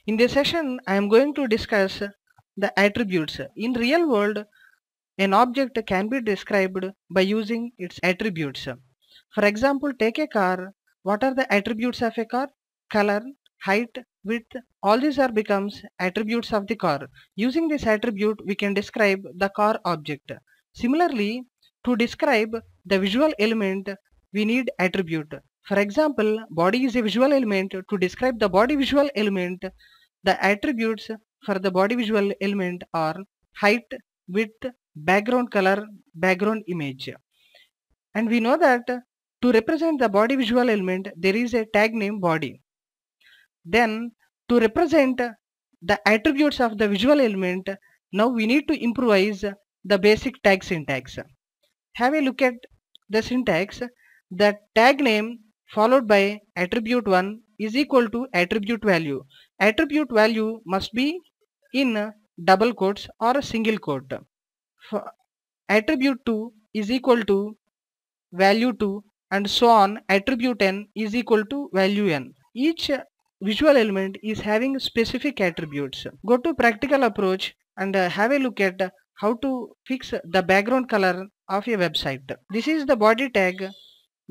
In this session, I am going to discuss the attributes. In real world, an object can be described by using its attributes. For example, take a car. What are the attributes of a car? Color, height, width, all these are becomes attributes of the car. Using this attribute, we can describe the car object. Similarly, to describe the visual element, we need attribute. For example, body is a visual element. To describe the body visual element, the attributes for the body visual element are height, width, background color, background image. And we know that to represent the body visual element, there is a tag name body. Then to represent the attributes of the visual element, now we need to improvise the basic tag syntax. Have a look at the syntax. The tag name followed by attribute 1 is equal to attribute value. Attribute value must be in double quotes or a single quote. For attribute 2 is equal to value 2 and so on. Attribute n is equal to value n. Each visual element is having specific attributes. Go to practical approach and have a look at how to fix the background color of a website. This is the body tag.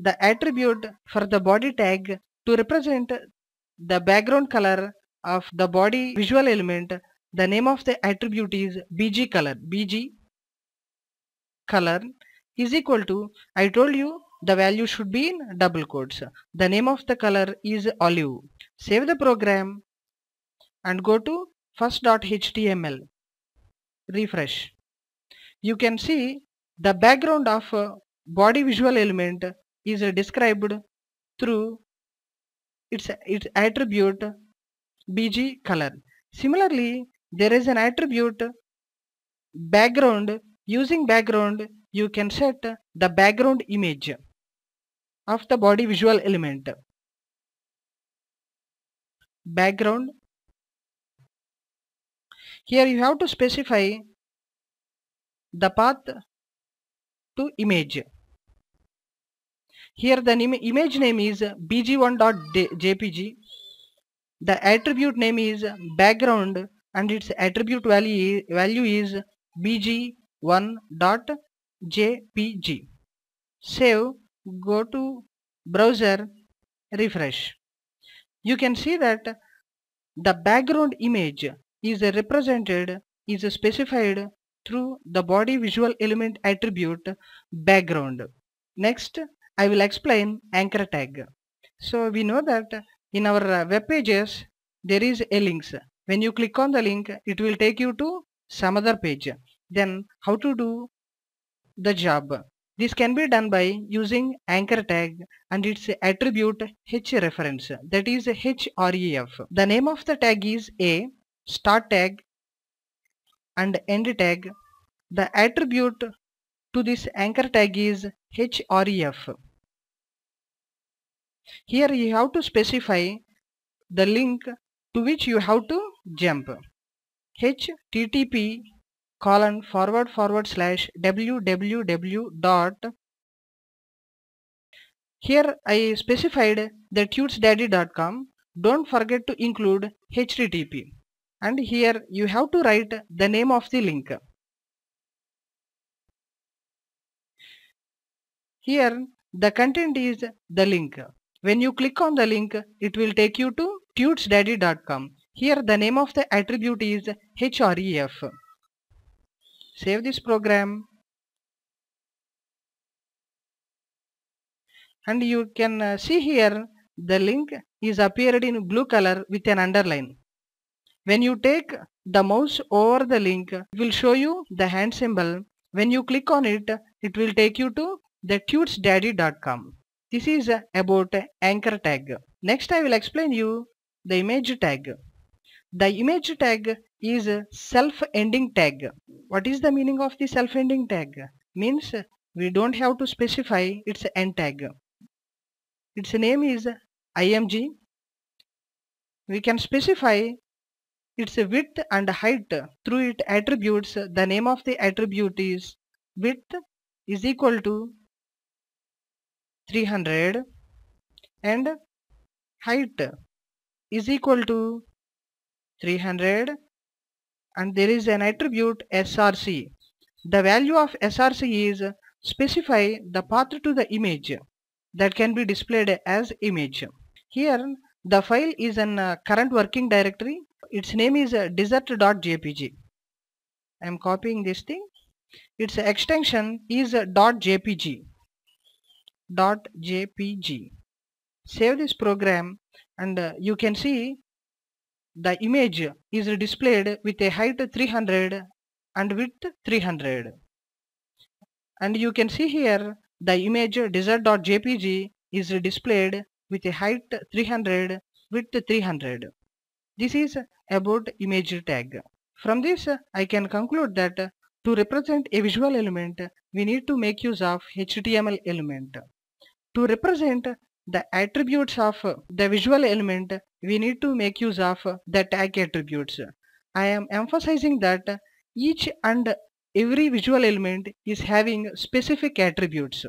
The attribute for the body tag to represent the background color of the body visual element, the name of the attribute is bg color. Bg color is equal to, I told you the value should be in double quotes. The name of the color is olive. Save the program and go to first.html. Refresh. You can see the background of body visual element is described through its attribute bg color. Similarly, there is an attribute background. Using background, you can set the background image of the body visual element. Background. Here you have to specify the path to image. Here the image name is bg1.jpg. The attribute name is background and its attribute value is bg1.jpg. Save, go to browser, refresh. You can see that the background image is represented, is specified through the body visual element attribute background. Next, I will explain anchor tag. So we know that in our web pages there is a links. When you click on the link, it will take you to some other page. Then how to do the job? This can be done by using anchor tag and its attribute href, that is href. The name of the tag is a start tag and end tag. The attribute to this anchor tag is href. Here you have to specify the link to which you have to jump. http://www. Here I specified the tutesdaddy.com. Don't forget to include http. And here you have to write the name of the link. Here the content is the link. When you click on the link, it will take you to tutesdaddy.com. Here the name of the attribute is href. Save this program. And you can see here the link is appeared in blue color with an underline. When you take the mouse over the link, it will show you the hand symbol. When you click on it, it will take you to the tutesdaddy.com. This is about anchor tag. Next I will explain you the image tag. The image tag is self-ending tag. What is the meaning of the self-ending tag? Means we don't have to specify its end tag. Its name is img. We can specify its width and height through its attributes. The name of the attribute is width is equal to 300 and height is equal to 300, and there is an attribute src. The value of src is specify the path to the image that can be displayed as image. Here the file is in current working directory. Its name is desert.jpg. I am copying this thing. Its extension is .jpg. Save this program, and you can see the image is displayed with a height 300 and width 300. And you can see here the image desert.jpg is displayed with a height 300, width 300. This is about image tag. From this I can conclude that to represent a visual element we need to make use of HTML element. To represent the attributes of the visual element we need to make use of the tag attributes. I am emphasizing that each and every visual element is having specific attributes.